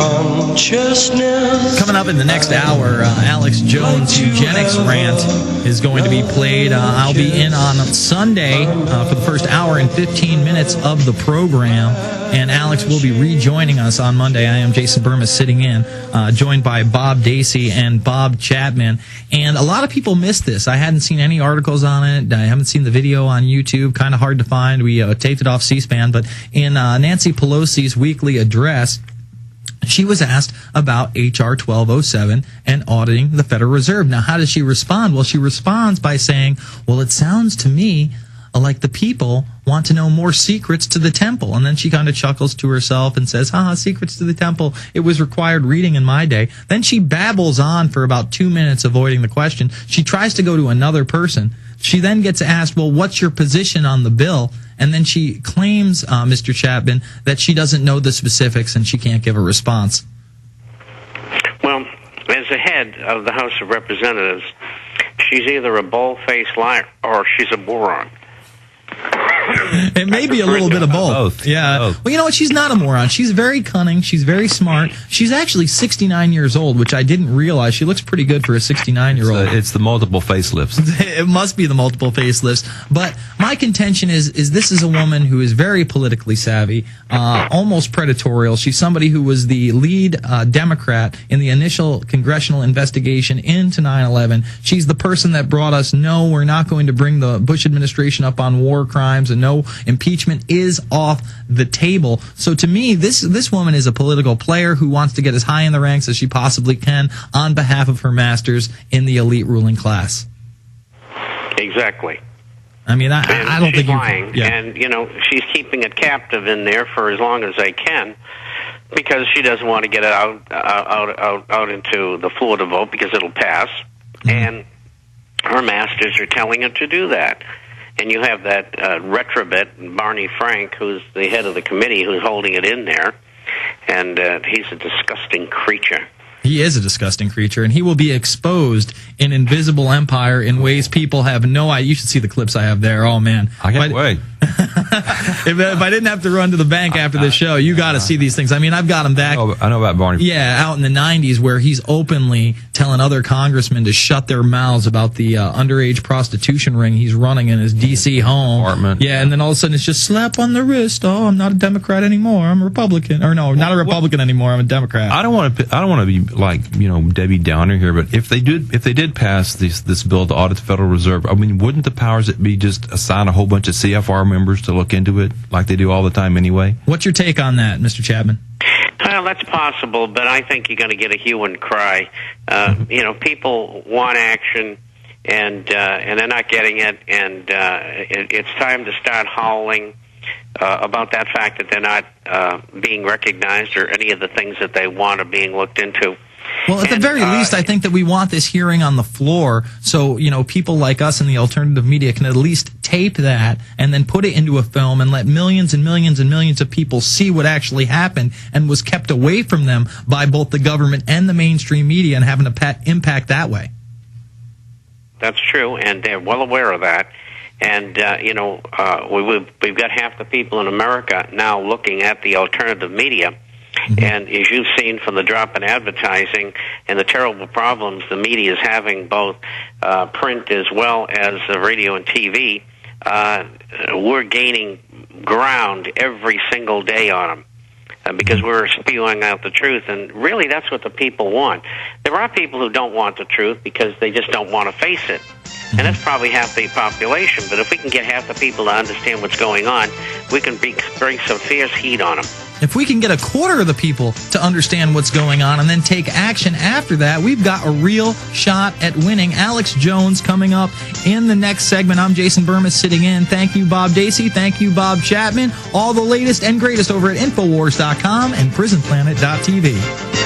consciousness. Coming up in the next hour, Alex Jones' eugenics rant is going to be played. I'll be in on Sunday for the first hour and 15 minutes of the program, and Alex will be rejoining us on Monday. I am Jason Bermas sitting in, joined by Bob Dacy and Bob Chapman. And a lot of people missed this. I hadn't seen any articles on it. I haven't seen the video on YouTube. Kind of hard to find. We taped it off C-SPAN. But in Nancy Pelosi's weekly address, she was asked about H.R. 1207 and auditing the Federal Reserve. Now, how does she respond? Well, she responds by saying, well, it sounds to me like the people want to know more secrets to the temple. And then she kind of chuckles to herself and says, secrets to the temple. It was required reading in my day. Then she babbles on for about 2 minutes, avoiding the question. She tries to go to another person. She then gets asked, well, what's your position on the bill? And then she claims, Mr. Chapman, that she doesn't know the specifics and she can't give a response. Well, as the head of the House of Representatives, she's either a bald-faced liar or she's a moron. It may be a little bit of both. Yeah. Both. Well, you know what? She's not a moron. She's very cunning. She's very smart. She's actually 69 years old, which I didn't realize. She looks pretty good for a 69-year-old. It's the multiple facelifts. It must be the multiple facelifts. But my contention is this is a woman who is very politically savvy, almost predatorial. She's somebody who was the lead Democrat in the initial congressional investigation into 9/11. She's the person that brought us, no, we're not going to bring the Bush administration up on war crimes, and no, impeachment is off the table. So to me, this woman is a political player who wants to get as high in the ranks as she possibly can on behalf of her masters in the elite ruling class. Exactly. I mean, I don't think she's lying, and she's keeping it captive in there for as long as they can, because she doesn't want to get it out into the floor to vote because it'll pass, and her masters are telling her to do that. And you have that retrobit, Barney Frank, who's the head of the committee, who's holding it in there, and he's a disgusting creature. He is a disgusting creature, and he will be exposed in Invisible Empire in ways people have no idea. You should see the clips I have there. Oh, man. I can't wait. If I didn't have to run to the bank after the show, you got to see these things. I mean, I've got him back. I know about Barney. Yeah, out in the 90s, where he's openly telling other congressmen to shut their mouths about the underage prostitution ring he's running in his D.C. home. Apartment. Yeah, and then all of a sudden it's just slap on the wrist. Oh, I'm not a Democrat anymore. I'm a Republican. Or no, not a Republican anymore. I'm a Democrat. I don't want to be like Debbie Downer here, but if they did pass this bill to audit the Federal Reserve, I mean, wouldn't the powers that be just assign a whole bunch of CFR members to look into it like they do all the time anyway? What's your take on that, Mr. Chapman? Well, that's possible, but I think you're going to get a hue and cry. People want action, and they're not getting it, and it's time to start howling about that fact that they're not being recognized, or any of the things that they want are being looked into. Well, at the very least, I think that we want this hearing on the floor so, people like us in the alternative media can at least tape that and then put it into a film and let millions and millions and millions of people see what actually happened and was kept away from them by both the government and the mainstream media, and having an impact that way. That's true, and they're well aware of that. And, we've got half the people in America now looking at the alternative media. Mm-hmm. And as you've seen from the drop in advertising and the terrible problems the media is having, both print as well as radio and TV, we're gaining ground every single day on them because we're spewing out the truth. And really, that's what the people want. There are people who don't want the truth because they just don't want to face it. And that's probably half the population. But if we can get half the people to understand what's going on, we can bring some fierce heat on them. If we can get a quarter of the people to understand what's going on and then take action after that, we've got a real shot at winning. Alex Jones coming up in the next segment. I'm Jason Bermas sitting in. Thank you, Bob Dacy. Thank you, Bob Chapman. All the latest and greatest over at Infowars.com and PrisonPlanet.tv.